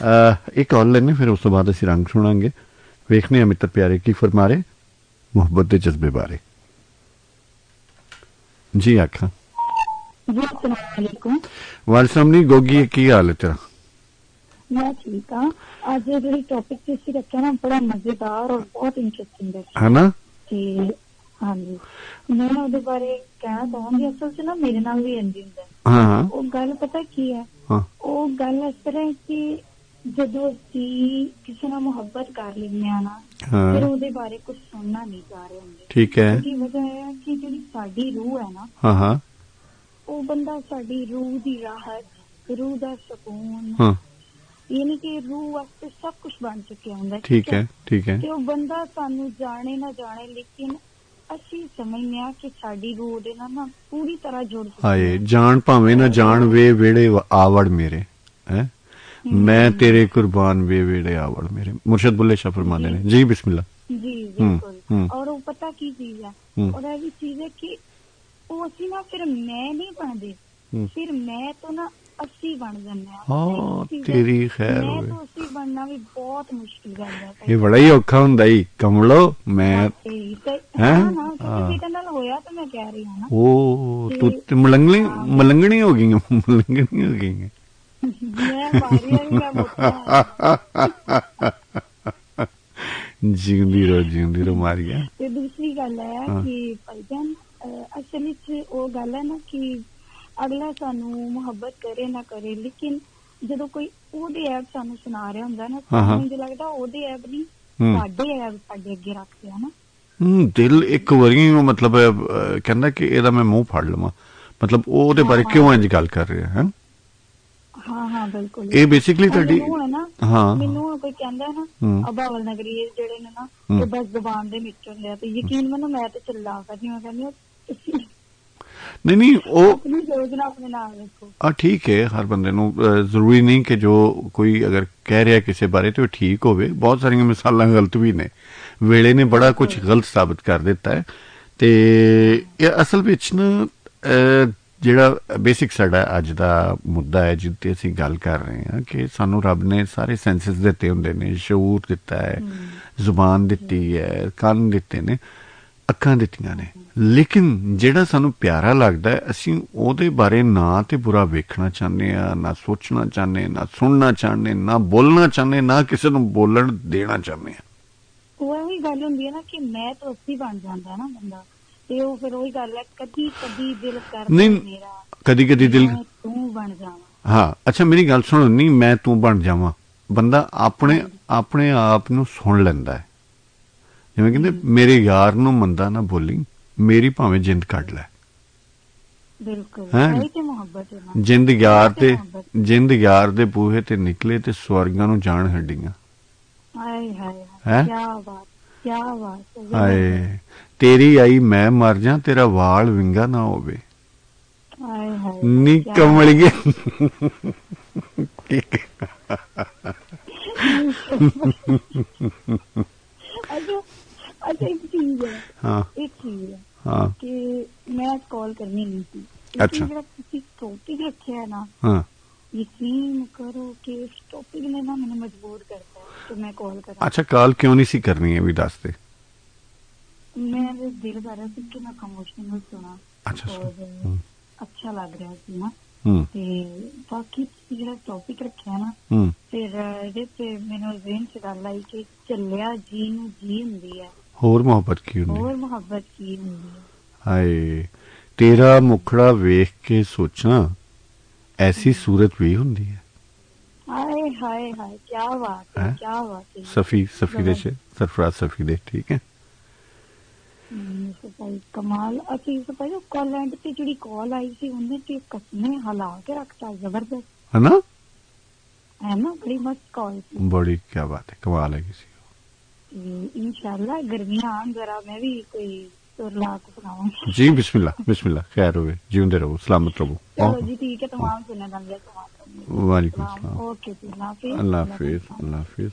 एक कॉल लेने, फिर उस तो बाद असीं रंग सुनांगे। वेखने मित्र प्यारे की फरमारे मुहब्बत के जज्बे बारे। जी आखा वालेकुम नहीं गोगी, की हाल है तेरा? मैं ठीक हाँ। आज जो टॉपिक तुसी रखा ना बड़ा मजेदार और बहुत इंटरेस्टिंग है ना? हाँ जी, मैं ਉਹਦੇ ਬਾਰੇ ਕਹਿਣਾ ਚਾਹਾਂਗੀ। ਅਸਲ 'ਚ ਨਾ ਮੇਰੇ ਨਾਲ ਵੀ ਇੰਜ ਹੁੰਦਾ। ਹਾਂ ਉਹ ਗੱਲ ਪਤਾ ਕੀ ਹੈ? ਹਾਂ ਉਹ ਗੱਲ ਇਸ ਤਰ੍ਹਾਂ ਹੈ ਕਿ ਜਦੋਂ ਅਸੀਂ ਕਿਸੇ ਨਾਲ ਮੁਹੱਬਤ ਕਰ ਲੈਂਦੇ ਆ ਨਾ, ਫਿਰ ਉਹਦੇ ਬਾਰੇ ਕੁਝ ਸੁਣਨਾ ਨਹੀਂ ਚਾਹ ਰਹੇ ਹੁੰਦੇ। ਠੀਕ ਹੈ। ਉਹਦੀ ਵਜ੍ਹਾ ਇਹ ਹੈ ਕਿ ਜਿਹੜੀ ਸਾਡੀ ਰੂਹ ਹੈ ਨਾ, ਹਾਂ ਹਾਂ, ਉਹ ਬੰਦਾ ਸਾਡੀ ਰੂਹ ਦੀ ਰਾਹਤ, ਰੂਹ ਦਾ ਸਕੂਨ, ਹਾਂ यानी कि रूह वास्ते सब कुछ बन चुके होंगे। ठीक है ठीक है। ते बंदा सानू जाने ना जाने, लेकिन असी समझने कि साडी रूह दे ना पूरी तरह जुड़ चुकी है। हाय जान भावे ना जान वे वेड़े आवड़ मेरे हैं, मैं तेरे कुर्बान वे वेड़े आवड़ मेरे। मुर्शद बुल्ले शाह फरमाते ने। जी बिस्मिल्लाह। जी बिल्कुल। और वो पता की चीज है, और ये भी चीज है कि वो असी ना फिर मैं नहीं बनते, फिर मैं तो ना असी बन जाने। हाँ तेरी खैर मैं तो असी बनना भी बहुत मुश्किल गल है। ये बड़ा ही औखा हुंदा ही कमलो। मैं हैं होया तो मैं कह रही हूं ना। ओ तू मलंगनी मलंगनी हो गई, मलंगनी हो गई है। जींदी रहो मारिया। ते दूसरी गल है कि भाईजान असल विच वो गल है ना कि अगला सानू मुहब्बत करे ना करे, लेकिन जदों कोई ओदे ऐब सानू सुना रहा हुंदा ना, मुझे लगदा ओदे ऐब नहीं साडे ऐब साडे अगे रखदे है ना। दिल एक वारी मतलब कहंदा कि एदा मैं मुंह फाड़ लवां, मतलब ओदे बारे क्यों इंज गल कर रहे हैं? हाँ हाँ बिल्कुल। ये बेसिकली तुहाडी हाँ मैनू कोई कहंदा है ना अबावल नगरी जेड़े ने ना वो बस जुबान दे विच हुंदे आ, ते यकीन मनो मैं ते चिल्ला करदी हां, कहंदी नहीं वो ठीक है। हर बंदे नू जरूरी नहीं कि जो कोई अगर कह रहा किसी बारे तो ठीक होवे। बहुत सारिया मिसालां गलत भी ने, वेले ने बड़ा कुछ गलत साबित कर दिता है। ते असल विच ना जिहड़ा बेसिक साडा अज दा मुद्दा है जित्ते असीं गल कर रहे हैं कि सानू रब ने सारे सेंसिस दिते हुंदे ने, शऊर दिता है, जुबान दिती है, कान दिते ने, अखां दित्तियां ने, लेकिन जिहड़ा सानू प्यारा लगदा है असीं ओहदे बारे ना ते बुरा वेखना चाहने आ, ना सोचना चाहने, ना सुनना चाहने, ना बोलना चाहने, ना किसी नूं बोलण देना चाहने। वही गल हुंदी है ना कि मैं तो असी बन जांदा ना बंदा, ते ओ फिर वही गल है कदी कदी दिल करदा मेरा कदी कदी दिल तू बन जावां। हाँ अच्छा मेरी गल सुनो, नहीं मैं तू बन जावां, बंदा अपने अपने आप नूं सुन लैंदा है। जिवें कहंदे मेरे यार नूं मंदा ना बोली, मेरी भावें जिंद कढ लै। जिंद यार दे बूहे ते निकले ते स्वर्गां नूं जाण हड्डियां। हाय तेरी आई मैं मर जा, तेरा वाल विंगा ना होवे। नी कमलिए अच्छा एक चीज है, हाँ एक चीज है हाँ कि मैं कॉल करनी नहीं थी। अच्छा टॉपिक रखे है ना, हाँ यकीन करो कि इस टॉपिक ने ना मैंने मजबूर करता है तो मैं कॉल करा। अच्छा कॉल क्यों नहीं सी करनी है भी दस दे। मेरे दिल कर रहा था कि मैं खामोशी में सुना। अच्छा अच्छा लग रहा थी ना। ते बाकी जेड़ा टॉपिक रखा है ना, फिर ਇਹਦੇ ਤੇ ਮੈਨੂੰ ਜ਼ਹਿਨ ਚ ਗੱਲ ਆਈ ਕਿ ਚੱਲਿਆ ਜੀ ਨੂੰ ਜੀ ਹੁੰਦੀ ਹੈ, ਹੋਰ ਮੁਹੱਬਤ ਕੀ ਹੁੰਦੀ ਹੈ, ਹੋਰ ਮੁਹੱਬਤ ਕੀ ਹੁੰਦੀ ਹੈ। ਹਾਏ तेरा मुखड़ा वेख के सोचा ऐसी सूरत भी हुंदी है। हाय हाय हाय क्या बात है, क्या बात है। सफी दे सरफराज सफी दे ठीक है। कमाल। अच्छा इस भाई कॉल एंड पे जुड़ी कॉल आई थी उन्हें ते कसमे हिला के रखता, जबरदस्त है ना, बड़ी मस्त कॉल थी, बड़ी क्या बात है, कमाल है किसी को। इंशाल्लाह गर्मियां आन जरा मैं भी कोई सुर ला के सुनाऊंगी। जी बिस्मिल्लाह बिस्मिल्लाह, खैर होवे, जींदे रहो, सलामत रहो। चलो जी ठीक है, तमाम सुनने वालें वालेकुम अस्सलाम। ओके जी, अल्लाह हाफिज अल्लाह हाफिज।